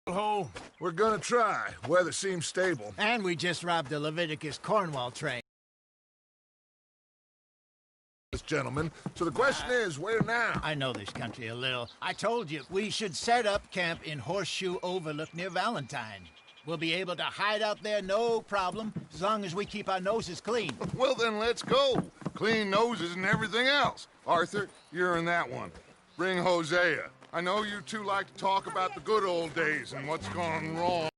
Hole. We're gonna try. Weather seems stable. And we just robbed the Leviticus Cornwall train. Gentlemen. So the question is, where now? I know this country a little. I told you, we should set up camp in Horseshoe Overlook near Valentine. We'll be able to hide out there, no problem, as long as we keep our noses clean. Well, then let's go. Clean noses and everything else. Arthur, you're in that one. Bring Hosea. I know you two like to talk about the good old days and what's gone wrong.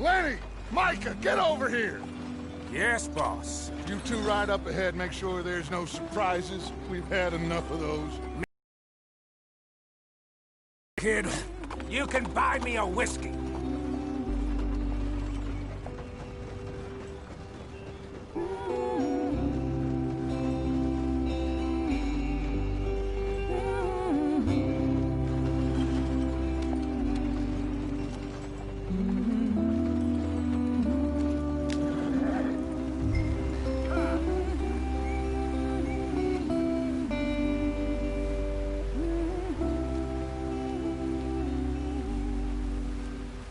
Lenny! Micah, get over here! Yes, boss. You two ride up ahead, make sure there's no surprises. We've had enough of those. Kid, you can buy me a whiskey.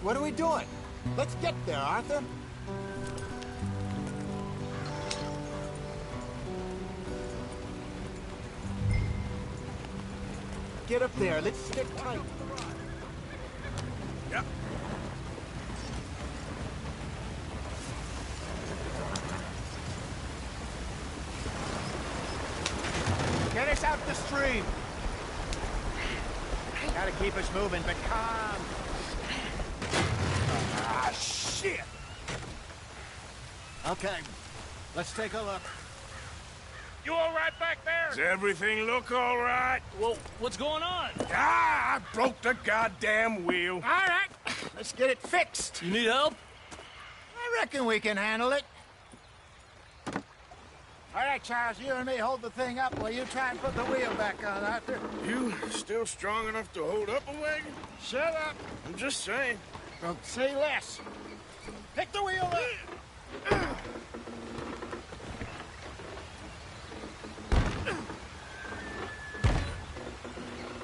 What are we doing? Let's get there, Arthur. Get up there. Let's stick tight. Yep. Get us out the stream. Gotta keep us moving, but calm. Ah, shit! Okay, let's take a look. You all right back there? Does everything look all right? Well, what's going on? Ah, I broke the goddamn wheel. All right, let's get it fixed. You need help? I reckon we can handle it. All right, Charles, you and me hold the thing up while you try and put the wheel back on, Arthur. You still strong enough to hold up a wagon? Shut up. I'm just saying. Well, say less. Pick the wheel up.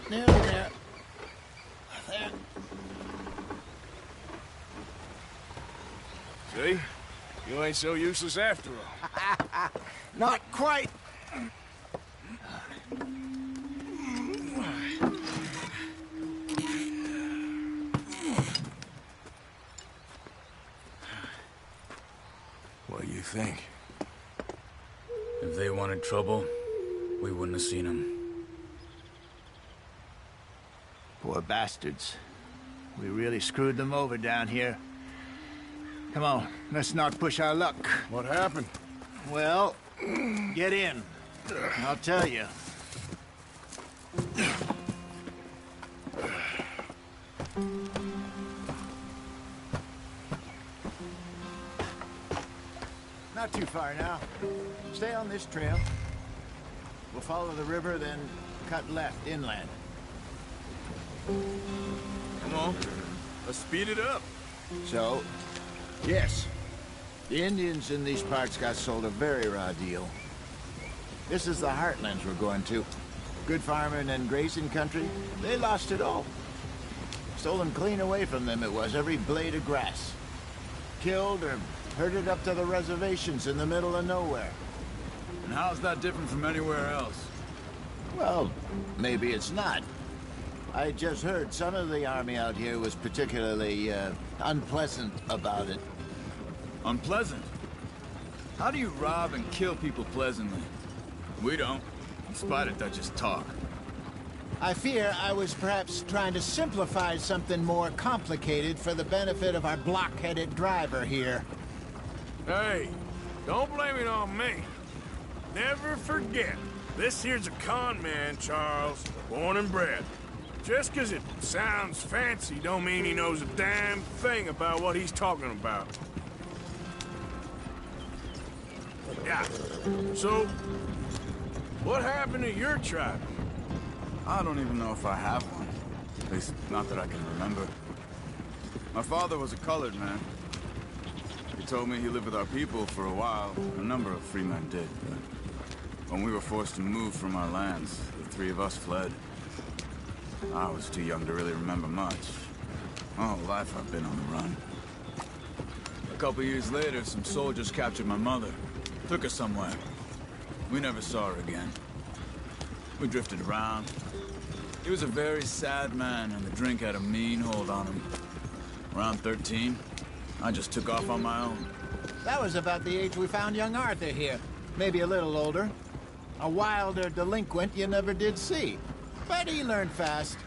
Nearly there. There. See? You ain't so useless after all. Not quite. What do you think? If they wanted trouble, we wouldn't have seen them. Poor bastards. We really screwed them over down here. Come on, let's not push our luck. What happened? Well, get in. I'll tell you. Not too far now. Stay on this trail. We'll follow the river, then cut left inland. Come on. Let's speed it up. So, yes, the Indians in these parts got sold a very raw deal. This is the heartlands we're going to. Good farming and grazing country, they lost it all. Stolen clean away from them it was, every blade of grass. Killed or herded up to the reservations in the middle of nowhere. And how's that different from anywhere else? Well, maybe it's not. I just heard some of the army out here was particularly, unpleasant about it. Unpleasant? How do you rob and kill people pleasantly? We don't, in spite of Dutch's talk. I fear I was perhaps trying to simplify something more complicated for the benefit of our block-headed driver here. Hey, don't blame it on me. Never forget, this here's a con man, Charles, born and bred. Just 'cause it sounds fancy don't mean he knows a damn thing about what he's talking about. Yeah, so, what happened to your tribe? I don't even know if I have one. At least, not that I can remember. My father was a colored man. He told me he lived with our people for a while. A number of free men did, but when we were forced to move from our lands, the three of us fled. I was too young to really remember much. My whole life I've been on the run. A couple years later, some soldiers captured my mother. Took her somewhere. We never saw her again. We drifted around. He was a very sad man, and the drink had a mean hold on him. Around 13, I just took off on my own. That was about the age we found young Arthur here. Maybe a little older. A wilder delinquent you never did see. But he learned fast.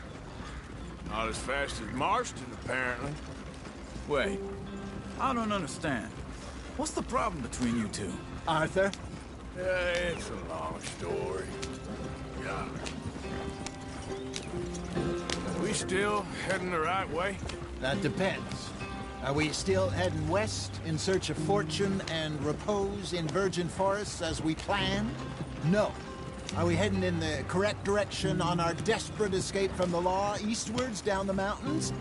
Not as fast as Marston, apparently. Wait, I don't understand. What's the problem between you two? Arthur? Yeah, it's a long story. Yeah. We still heading the right way? That depends. Are we still heading west in search of fortune and repose in virgin forests as we planned? No. Are we heading in the correct direction on our desperate escape from the law eastwards down the mountains?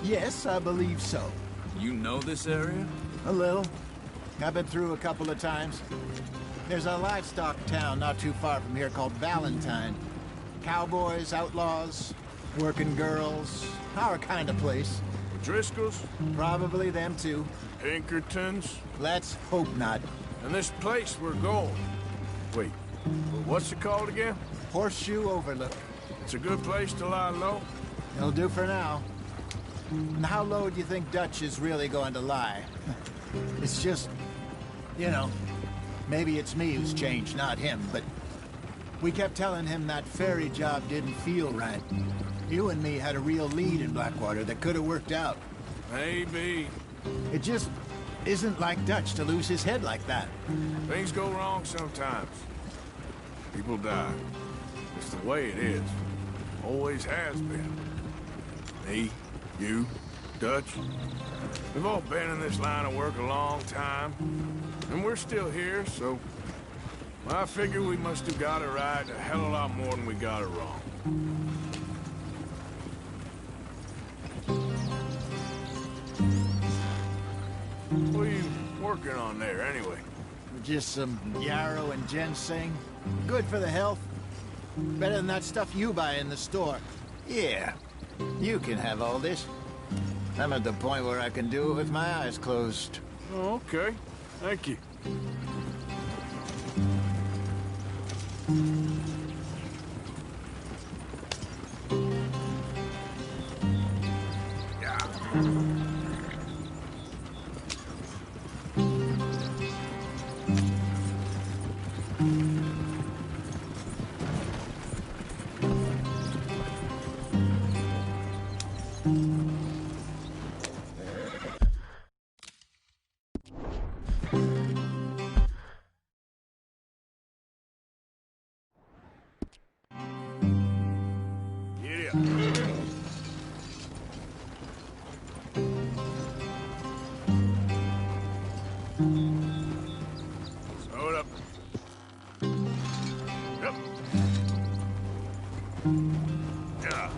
Yes, I believe so. You know this area? A little. I've been through a couple of times. There's a livestock town not too far from here called Valentine. Cowboys, outlaws, working girls, our kind of place. Driscoll's? Probably them too. Pinkertons? Let's hope not. And this place we're going. Wait, what's it called again? Horseshoe Overlook. It's a good place to lie low? It'll do for now. And how low do you think Dutch is really going to lie? It's just, you know, maybe it's me who's changed, not him, but we kept telling him that ferry job didn't feel right. You and me had a real lead in Blackwater that could have worked out. Maybe. It just isn't like Dutch to lose his head like that. Things go wrong sometimes. People die. It's the way it is. Always has been. Me, you, Dutch. We've all been in this line of work a long time. And we're still here, so I figure we must have got it right a hell of a lot more than we got it wrong. What are you working on there, anyway? Just some yarrow and ginseng. Good for the health. Better than that stuff you buy in the store. Yeah, you can have all this. I'm at the point where I can do it with my eyes closed. Oh, okay. Thank you. Slow it up. Yep. Yeah.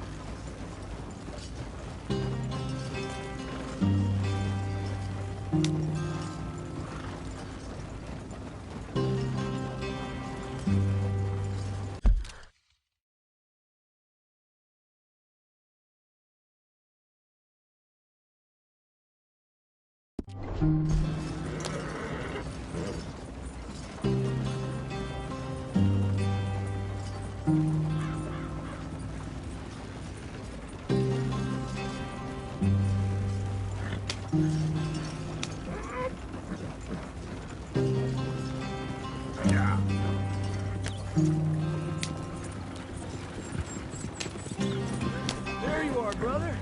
There you are, brother.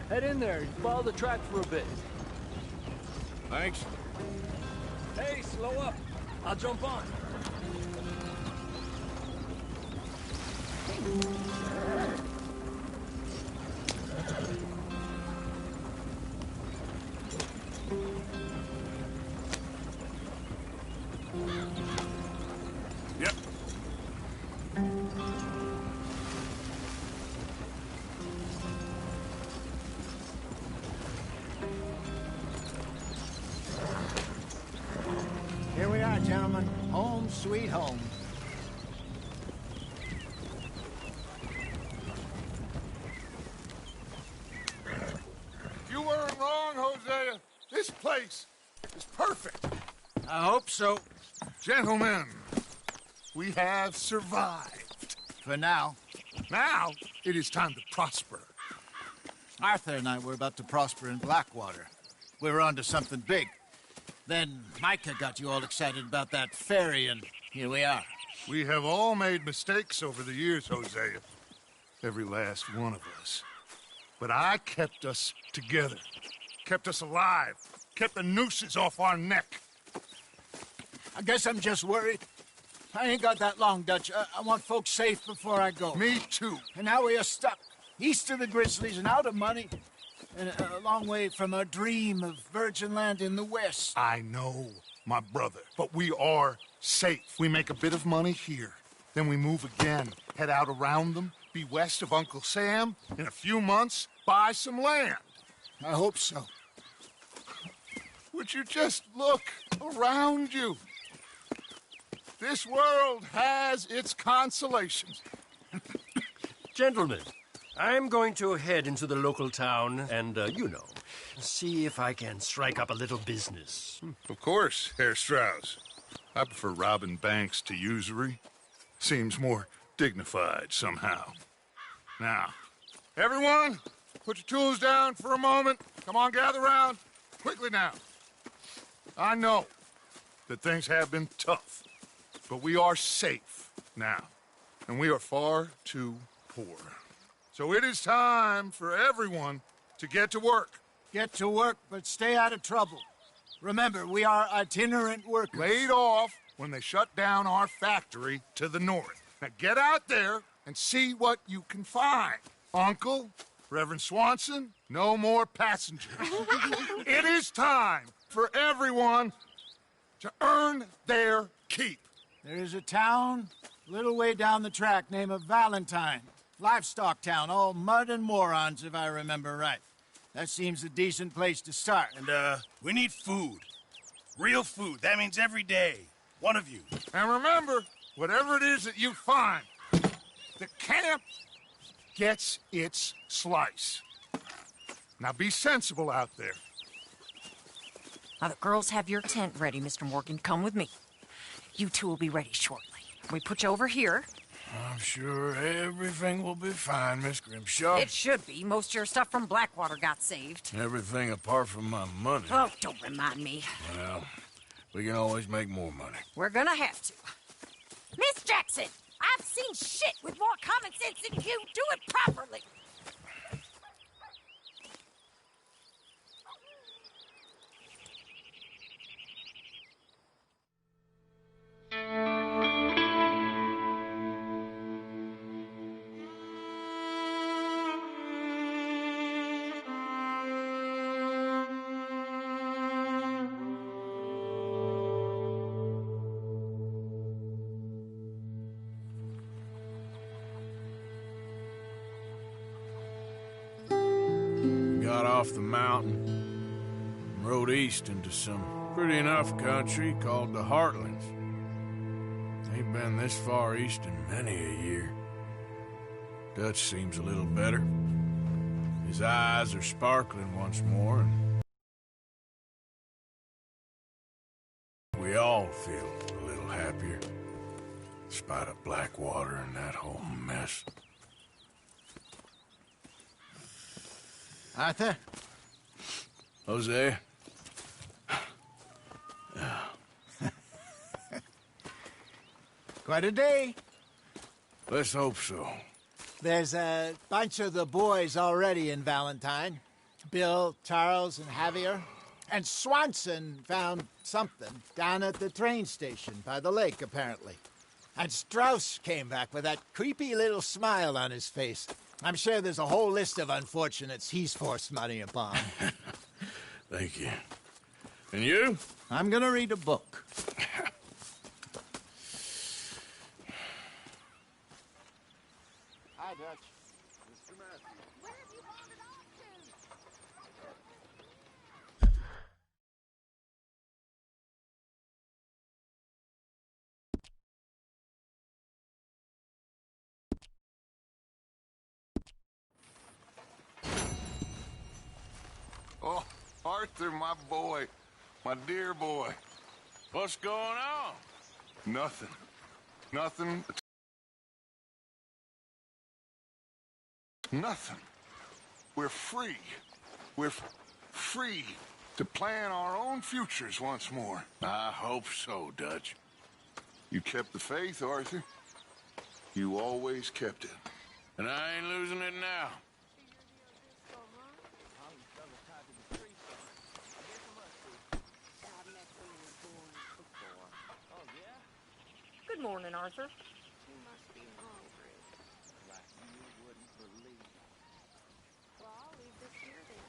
Head in there. Follow the track for a bit. Thanks. Hey, slow up. I'll jump on. Yep. Here we are, gentlemen. Home sweet home. You weren't wrong, Hosea. This place is perfect. I hope so. Gentlemen, we have survived. For now. Now, it is time to prosper. Arthur and I were about to prosper in Blackwater. We were on to something big. Then Micah got you all excited about that ferry, and here we are. We have all made mistakes over the years, Hosea. Every last one of us. But I kept us together. Kept us alive. Kept the nooses off our neck. I guess I'm just worried. I ain't got that long, Dutch. I want folks safe before I go. Me too. And now we are stuck. East of the Grizzlies and out of money. And a long way from our dream of virgin land in the west. I know, my brother. But we are safe. We make a bit of money here. Then we move again. Head out around them. Be west of Uncle Sam. In a few months, buy some land. I hope so. Would you just look around you? This world has its consolations. Gentlemen, I'm going to head into the local town and, see if I can strike up a little business. Of course, Herr Strauss. I prefer robbing banks to usury. Seems more dignified somehow. Now, everyone, put your tools down for a moment. Come on, gather round. Quickly now. I know that things have been tough, but we are safe now, and we are far too poor. So it is time for everyone to get to work. Get to work, but stay out of trouble. Remember, we are itinerant workers. Laid off when they shut down our factory to the north. Now get out there and see what you can find. Uncle, Reverend Swanson, no more passengers. It is time for everyone to earn their keep. There is a town a little way down the track named Valentine. Livestock town, all mud and morons, if I remember right. That seems a decent place to start. And, we need food. Real food. That means every day. One of you. And remember, whatever it is that you find, the camp gets its slice. Now be sensible out there. Now, the girls have your tent ready, Mr. Morgan. Come with me. You two will be ready shortly. We put you over here. I'm sure everything will be fine, Miss Grimshaw. It should be. Most of your stuff from Blackwater got saved. Everything apart from my money. Oh, don't remind me. Well, we can always make more money. We're gonna have to. Miss Jackson, I've seen shit with more common sense than you. Do it properly. Got off the mountain and rode east into some pretty enough country called the Heartlands. Ain't been this far east in many a year. Dutch seems a little better. His eyes are sparkling once more, and we all feel a little happier, in spite of Blackwater and that whole mess. Arthur? Jose? Quite a day. Let's hope so. There's a bunch of the boys already in Valentine. Bill, Charles, and Javier. And Swanson found something down at the train station by the lake, apparently. And Strauss came back with that creepy little smile on his face. I'm sure there's a whole list of unfortunates he's forced money upon. Thank you. And you? I'm gonna read a book. Hi, Dutch. Mr. Matthews. Where have you wandered off Oh, Arthur, my boy. My dear boy. What's going on? Nothing. Nothing. Nothing. We're free. We're free to plan our own futures once more. I hope so, Dutch. You kept the faith, Arthur. You always kept it. And I ain't losing it now. Good morning, Arthur. You must be hungry. Like you wouldn't believe. Well, I'll leave this here then.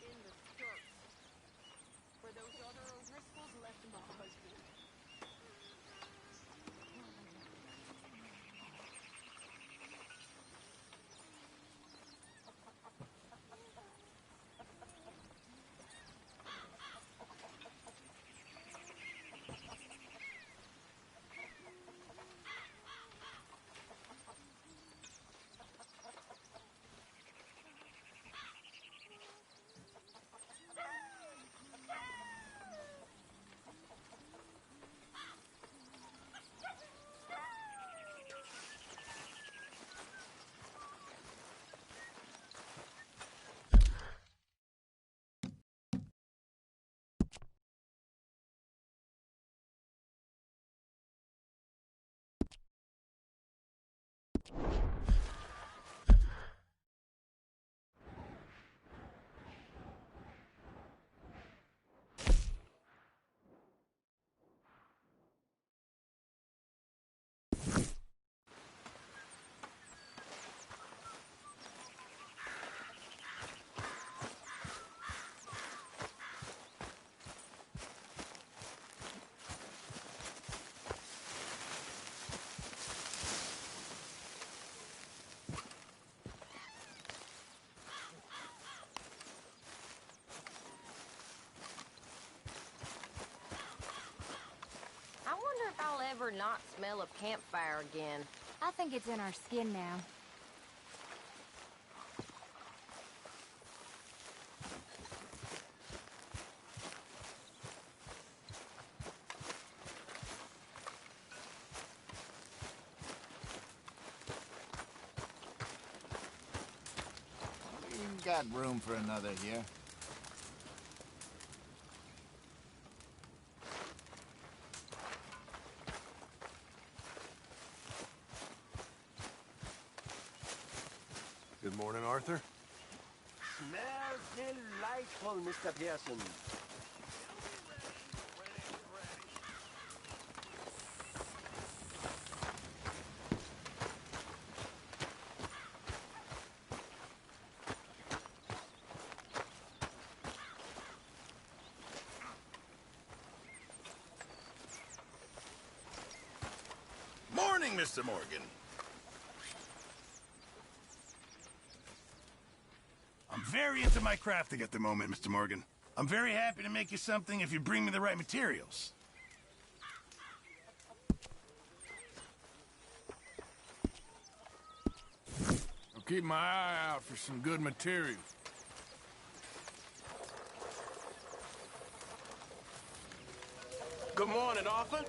In the dirt. Where those other O'Driscolls left my husband. ever not smell a campfire again? I think it's in our skin now. We've got room for another here. Good morning, Arthur. Smells delightful, Mr. Pearson. Morning, Mr. Morgan. I'm very into my crafting at the moment, Mr. Morgan. I'm very happy to make you something if you bring me the right materials. I'll keep my eye out for some good material. Good morning, Arthur.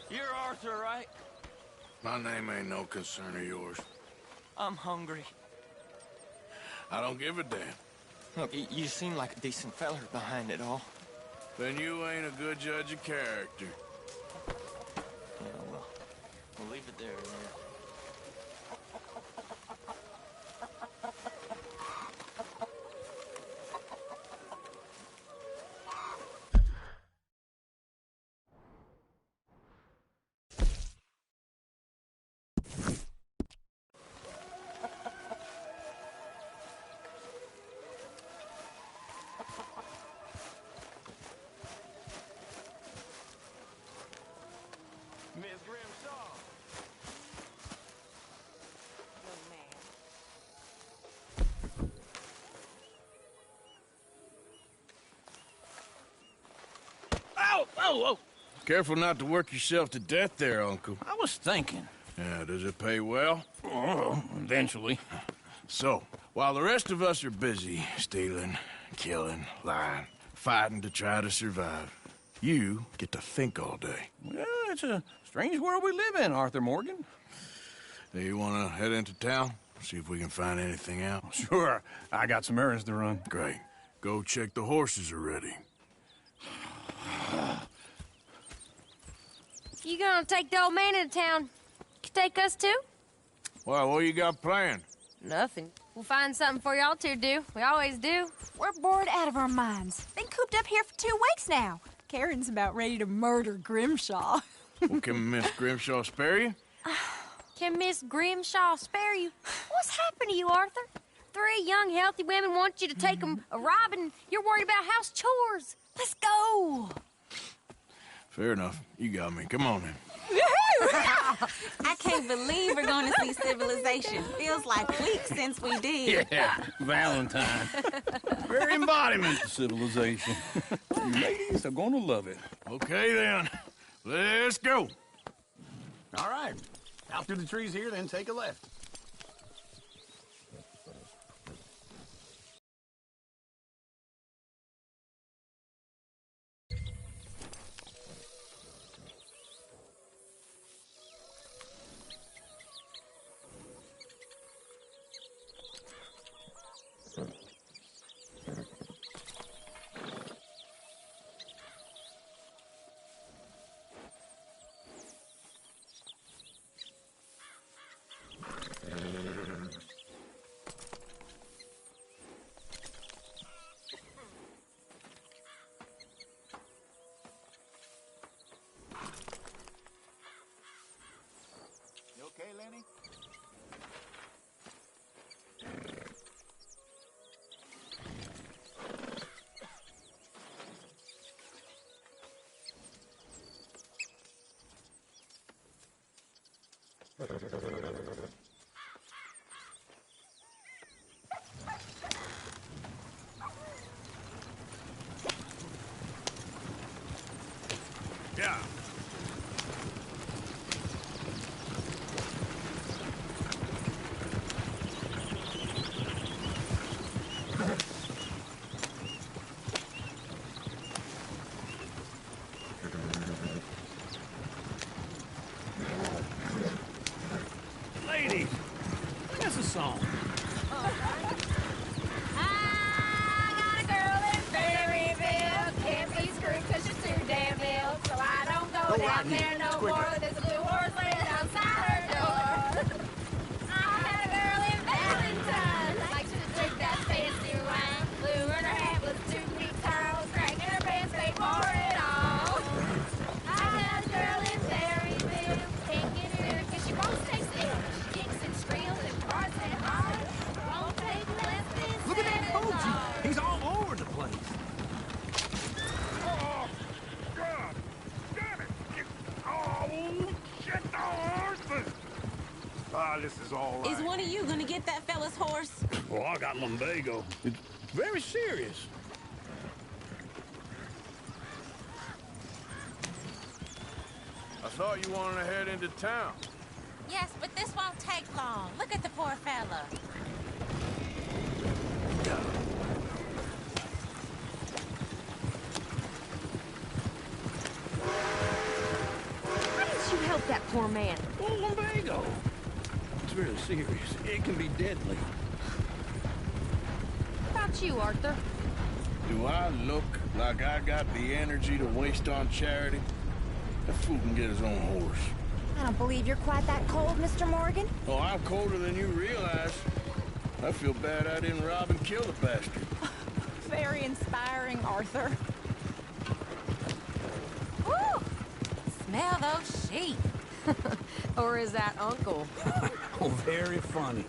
You're Arthur, right? My name ain't no concern of yours. I'm hungry. I don't give a damn. Look, you seem like a decent feller behind it all. Then you ain't a good judge of character. Yeah, well, we'll leave it there then. Miss Grimshaw. Ow! Oh, oh! Careful not to work yourself to death there, Uncle. I was thinking. Yeah, does it pay well? Oh, eventually. So, while the rest of us are busy stealing, killing, lying, fighting to try to survive, you get to think all day. Well, it's a strange world we live in, Arthur Morgan. Do you want to head into town? See if we can find anything out? Sure. I got some errands to run. Great. Go check the horses are ready. You gonna take the old man into town? You take us too? Well, what you got planned? Nothing. We'll find something for y'all to do. We always do. We're bored out of our minds. Been cooped up here for 2 weeks now. Karen's about ready to murder Grimshaw. Well, can Miss Grimshaw spare you? Can Miss Grimshaw spare you? What's happened to you, Arthur? 3 young, healthy women want you to take them a robbing. You're worried about house chores. Let's go. Fair enough. You got me. Come on then. I can't believe we're going to see civilization. Feels like weeks since we did. Yeah, Valentine. Very embodiment of civilization. You ladies are gonna love it. Okay then. Let's go. All right. Out through the trees here, then take a left. Go right here. No more. There's a blue horse laying outside her door. I had a girl in Valentine. Likes to drink that fancy wine. Blue in her hat was 2 feet tall. Cracking her pants, they pour it on. I had a girl in Berryville. Can't get her because she won't stay still. She kicks and squeals and farts and hollers. Won't take less than Look at that 7 Fuji. hours. He's all over the place. Oh, God! Damn it! Oh, shit! Arthur! Ah, this is all right. Is one of you gonna get that fella's horse? Oh, I got lumbago. It's very serious. I thought you wanted to head into town. Yes, but this won't take long. Look at the poor fella. Why didn't you help that poor man? Oh, lumbago. It's really serious. It can be deadly. How about you, Arthur? Do I look like I got the energy to waste on charity? That fool can get his own horse. I don't believe you're quite that cold, Mr. Morgan. Oh, I'm colder than you realize. I feel bad I didn't rob and kill the bastard. Very inspiring, Arthur. Woo! Smell those sheep. Or is that Uncle? Oh, very funny.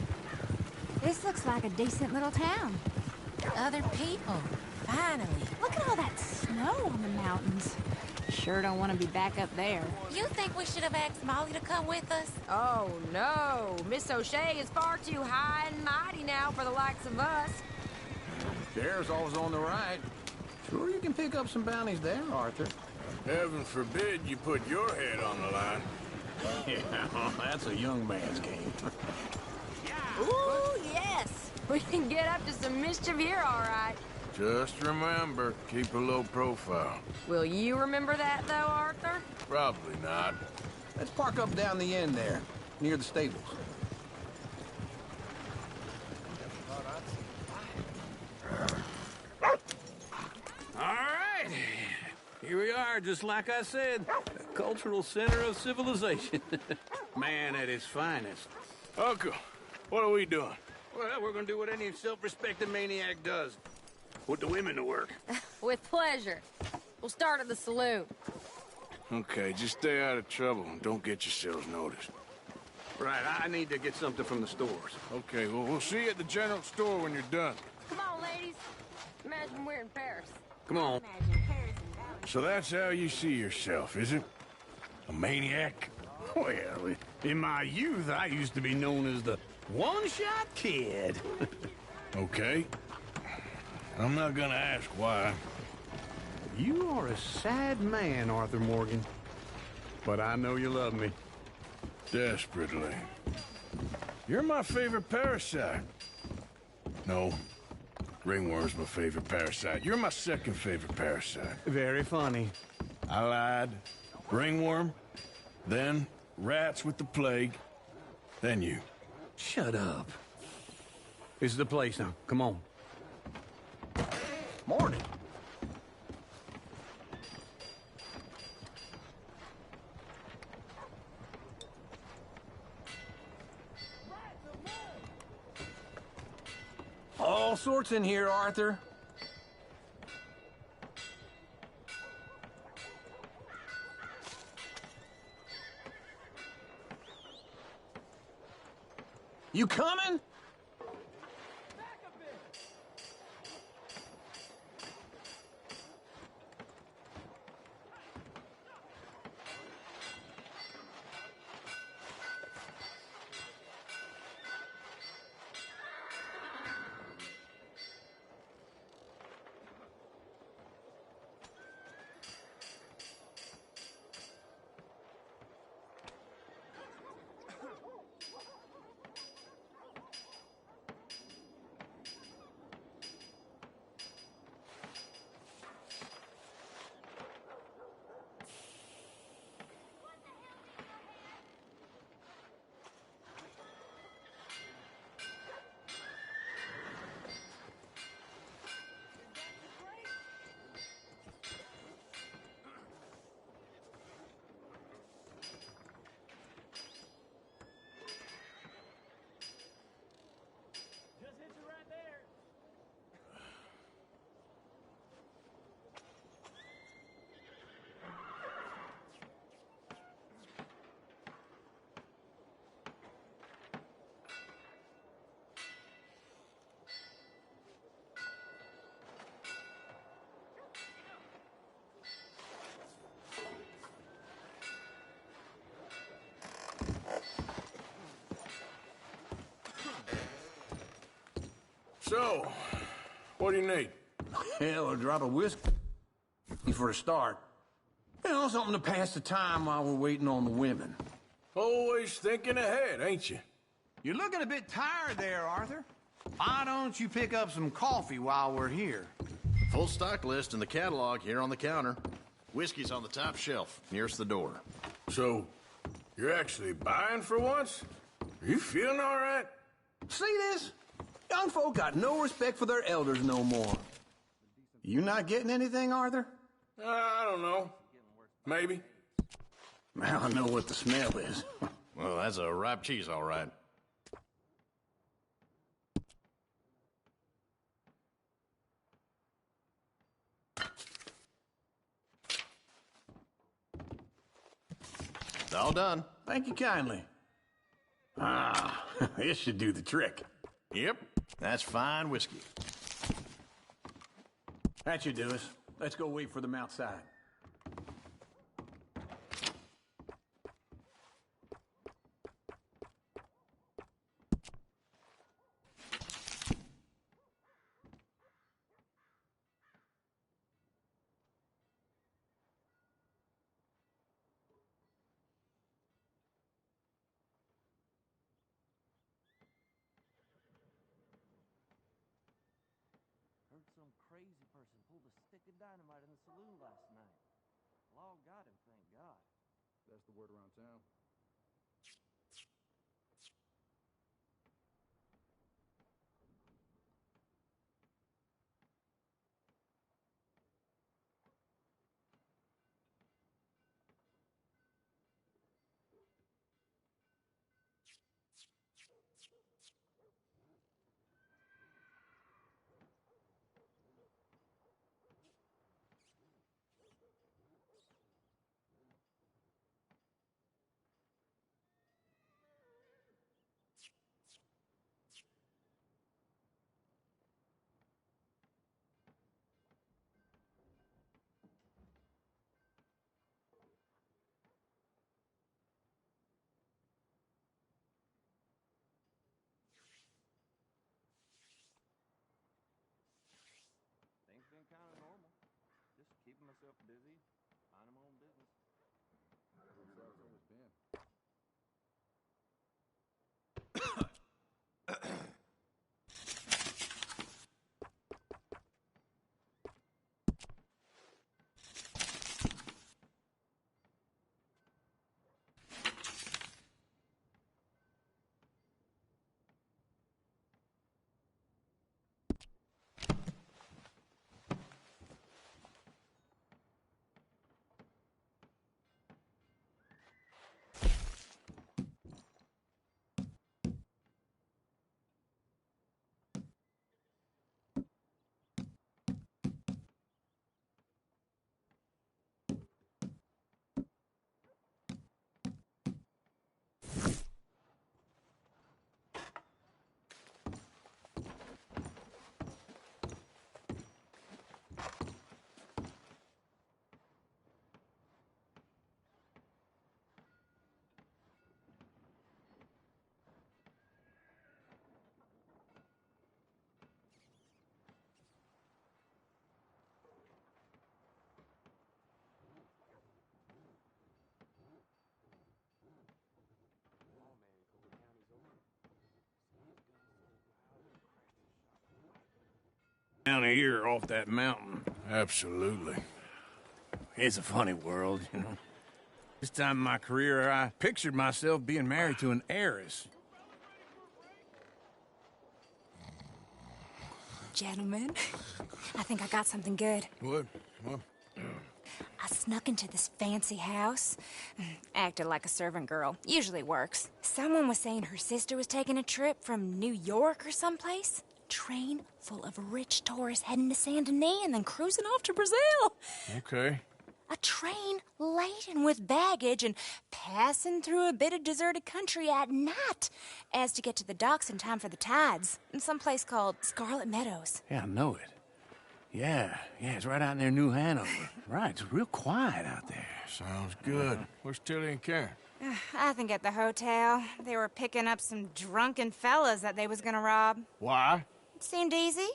This looks like a decent little town. Other people. Finally. Look at all that snow on the mountains. Sure don't want to be back up there. You think we should have asked Molly to come with us? Oh, no. Miss O'Shea is far too high and mighty now for the likes of us. Bear's always on the right. Sure you can pick up some bounties there, Arthur. Heaven forbid you put your head on the line. Yeah, that's a young man's game. Ooh, yes. We can get up to some mischief here, all right. Just remember, keep a low profile. Will you remember that, though, Arthur? Probably not. Let's park up down the end there, near the stables. All right. Here we are, just like I said. A cultural center of civilization. Man at his finest. Uncle, what are we doing? Well, we're gonna do what any self-respecting maniac does. Put the women to work. With pleasure. We'll start at the saloon. Okay, just stay out of trouble and don't get yourselves noticed. Right, I need to get something from the stores. Okay, well, we'll see you at the general store when you're done. Come on, ladies. Imagine we're in Paris. Come on. So that's how you see yourself, is it? A maniac? Well, in my youth, I used to be known as the one-shot kid. Okay. I'm not gonna ask why. You are a sad man, Arthur Morgan. But I know you love me. Desperately. You're my favorite parasite. No. Ringworm's my favorite parasite. You're my second favorite parasite. Very funny. I lied. Ringworm, then rats with the plague, then you. Shut up. This is the place now. Come on. Morning. All sorts in here, Arthur. You coming? So, what do you need? Hell, a drop of whiskey for a start. You know, something to pass the time while we're waiting on the women. Always thinking ahead, ain't you? You're looking a bit tired there, Arthur. Why don't you pick up some coffee while we're here? Full stock list in the catalog here on the counter. Whiskey's on the top shelf, nearest the door. So, you're actually buying for once? Are you feeling all right? See this? Young folk got no respect for their elders no more. You not getting anything, Arthur? I don't know. Maybe. Now I know what the smell is. Well, that's a ripe cheese, all right. It's all done. Thank you kindly. Ah, this should do the trick. Yep, that's fine whiskey. That should do us. Let's go wait for them outside. Heard some crazy person pulled a stick of dynamite in the saloon last night. Law got him, thank God. That's the word around town. Things been kind of normal. Just keeping myself busy, minding my own business. That's how it's always been. Down here off that mountain. Absolutely. It's a funny world, you know. This time in my career, I pictured myself being married to an heiress. Gentlemen, I think I got something good. What? I snuck into this fancy house. Acted like a servant girl. Usually works. Someone was saying her sister was taking a trip from New York or someplace. Train full of rich tourists heading to Saint Denis and then cruising off to Brazil. Okay. A train laden with baggage and passing through a bit of deserted country at night as to get to the docks in time for the tides in some place called Scarlet Meadows. Yeah, I know it. Yeah, it's right out near New Hanover. Right, it's real quiet out there. Sounds good. Where's Tilly and Karen? I think at the hotel. They were picking up some drunken fellas that they was gonna rob. Why? It seemed easy.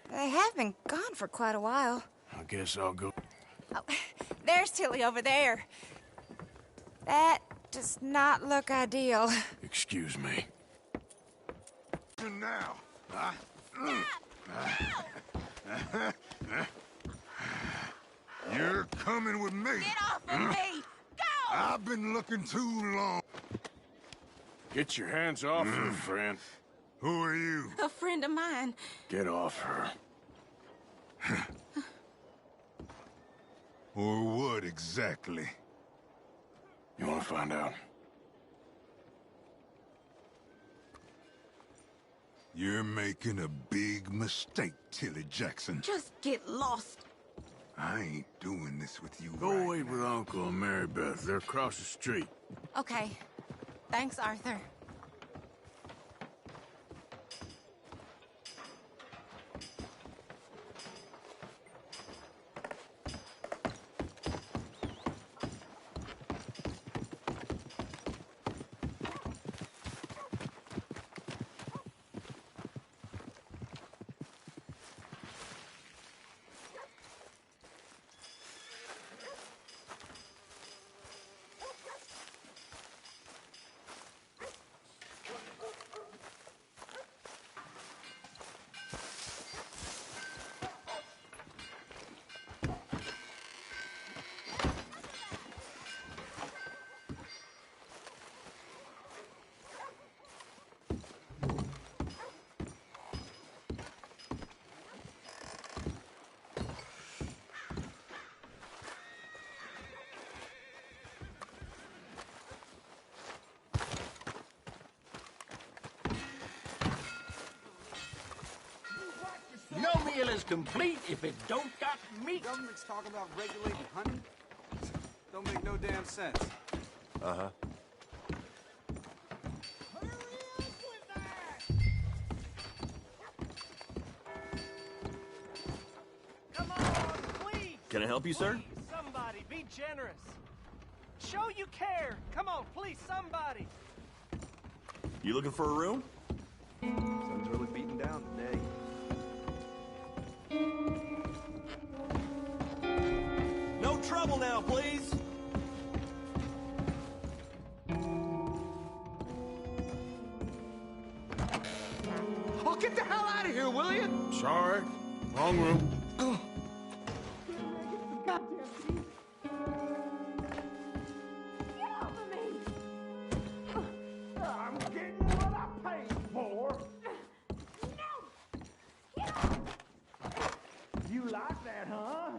They have been gone for quite a while. I guess I'll go. Oh, there's Tilly over there. That does not look ideal. Excuse me. Now, you're coming with me. Get off of me! Go! I've been looking too long. Get your hands off her, friend. Who are you? A friend of mine. Get off her. Or what exactly? You want to find out? You're making a big mistake, Tilly Jackson. Just get lost. I ain't doing this with you. Go wait with Uncle and Mary Beth. They're across the street. Okay. Thanks, Arthur. No meal is complete if it don't got meat. Government's talking about regulating hunting. Don't make no damn sense. Uh-huh. Come on, please! Can I help you, sir? Please, somebody, be generous. Show you care. Come on, please, somebody. You looking for a room? Sun's really beating down today. No trouble now, please. Oh, get the hell out of here, will you? Sorry. Wrong room. I'm getting what I paid for. You like that, huh?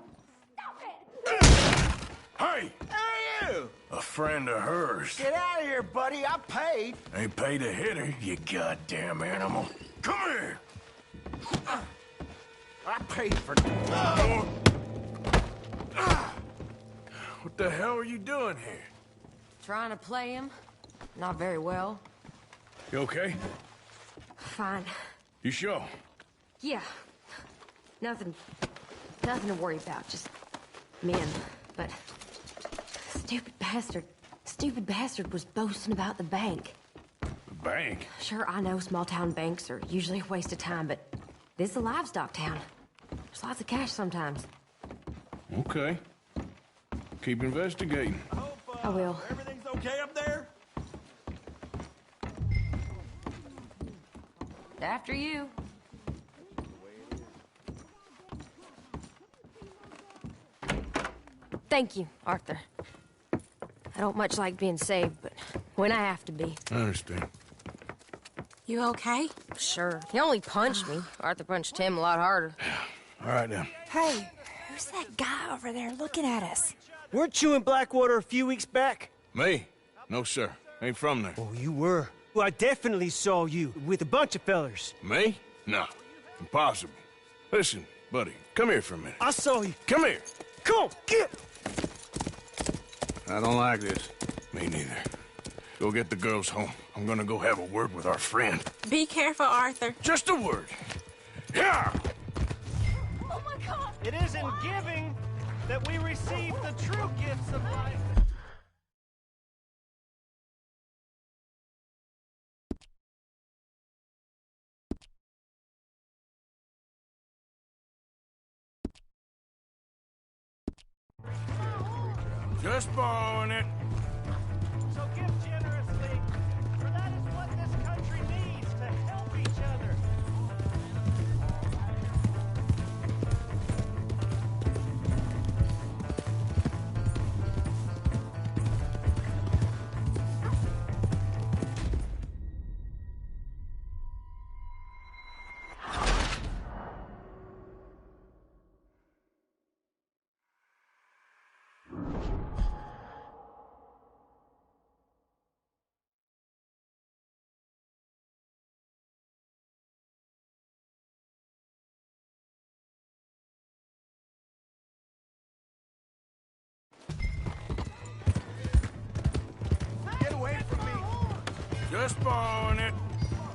Hey! Hey, you! A friend of hers. Get out of here, buddy. I paid. Ain't paid to hit her, you goddamn animal. Come here! I paid for... What the hell are you doing here? Trying to play him. Not very well. You okay? Fine. You sure? Yeah. Nothing to worry about. Just men. But stupid bastard was boasting about the bank. The bank? Sure, I know small town banks are usually a waste of time, but this is a livestock town. There's lots of cash sometimes. Okay. Keep investigating. I will. Everything's okay up there? After you. Thank you, Arthur. I don't much like being saved, but when I have to be. I understand. You okay? Sure. He only punched me. Arthur punched him a lot harder. All right, now. Hey, who's that guy over there looking at us? Weren't you in Blackwater a few weeks back? Me? No, sir. Ain't from there. Oh, you were. Well, I definitely saw you with a bunch of fellers. Me? No. Impossible. Listen, buddy, come here for a minute. I saw you. Come here. Come on, get! I don't like this. Me neither. Go get the girls home. I'm gonna go have a word with our friend. Be careful, Arthur. Just a word. Yeah! Oh my God! It is in giving that we receive the true gifts of life. Just borrowing it. So give generously, for that is what this country needs, to help each other. Get away from me! Just borrowing it.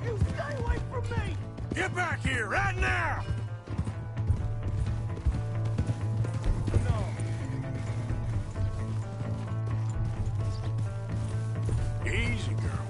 You stay away from me! Get back here, right now! No. Easy, girl.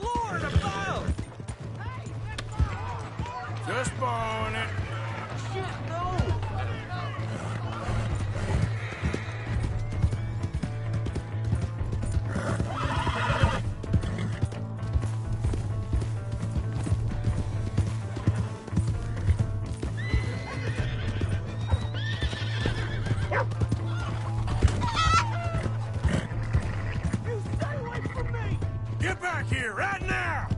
Lord above! Just borrowing it. Shit, no! You stay away from me! Get back here, right now!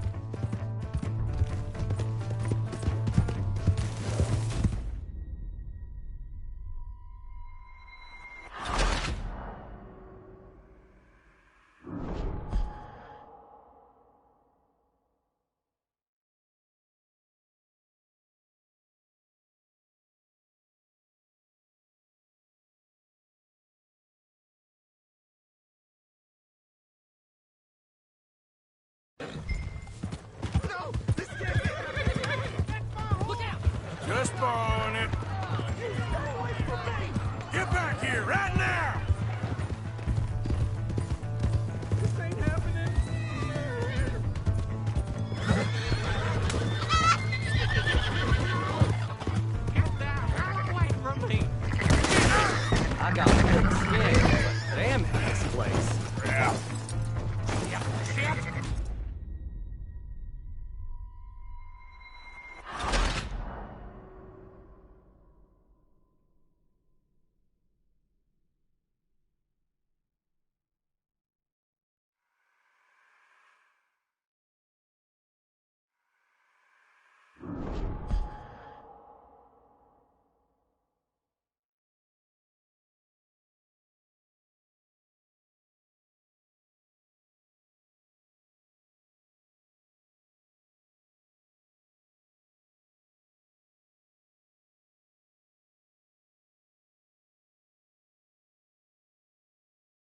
Just borrowing it. Get back here, right now! This ain't happening. Get the hell away from me! I got good skin. Damn it, this place. Yeah. Shit!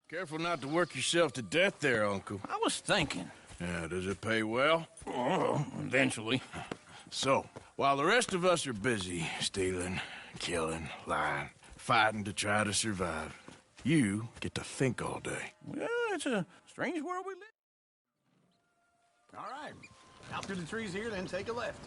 Careful not to work yourself to death there, Uncle. I was thinking. Yeah, does it pay well? Oh, eventually. So, while the rest of us are busy stealing, killing, lying, fighting to try to survive, you get to think all day. Well, it's a strange world we live. All right. Out through the trees here, then take a left.